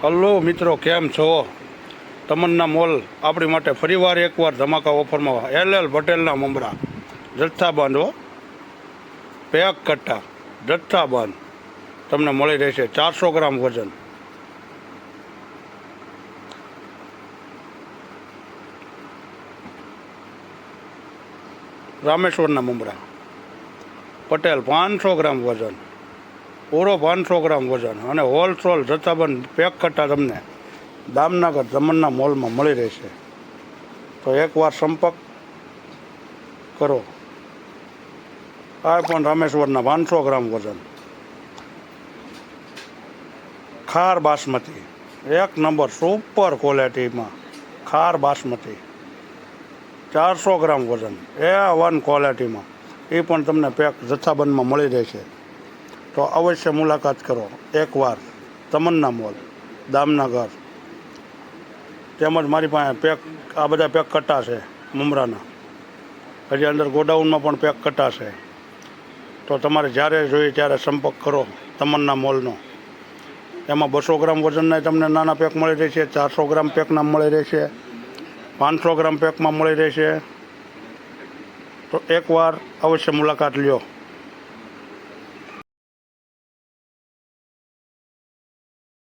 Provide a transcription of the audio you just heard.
Hello મિત્રો, કેમ છો? તમન્ના મોલ આપણી માટે ફરીવાર એકવાર ધમાકા ઓફરમાં LL પટેલના મમરા જથ્થાબંધ હો, પેક કટ્ટા જથ્થાબંધ તમને મળી રહેશે 400 ગ્રામ વજન. રામેશ્વરના મમરા પટેલ 500 ગ્રામ વજન, ઓરો 500 ગ્રામ વજન અને હોલસેલ જથ્થાબંધ પેક કટ્ટા તમને દામનગર તમન્ના મોલમાં મળી રહેશે. તો એકવાર સંપર્ક કરો. આ પણ રામેશ્વરના 500 ગ્રામ વજન, ખાર બાસમતી, એક નંબર સુપર ક્વોલિટીમાં ખાર બાસમતી 400 ગ્રામ વજન, A1 ક્વોલિટીમાં, એ પણ તમને પેક જથ્થાબંધમાં મળી રહેશે. તો અવશ્ય મુલાકાત કરો એકવાર તમન્ના મોલ દામનગર. તેમજ મારી પાસે પેક આ બધા પેક કટ્ટા છે મમરાના, હજી અંદર ગોડાઉનમાં પણ પેક કટ્ટા છે. તો તમારે જ્યારે જોઈએ ત્યારે સંપર્ક કરો તમન્ના મોલનો. એમાં 200 ગ્રામ વજનના તમને નાના પેક મળી રહેશે, 400 ગ્રામ પેકના મળી રહેશે, 500 ગ્રામ પેકમાં મળી રહેશે. તો એકવાર અવશ્ય મુલાકાત લ્યો.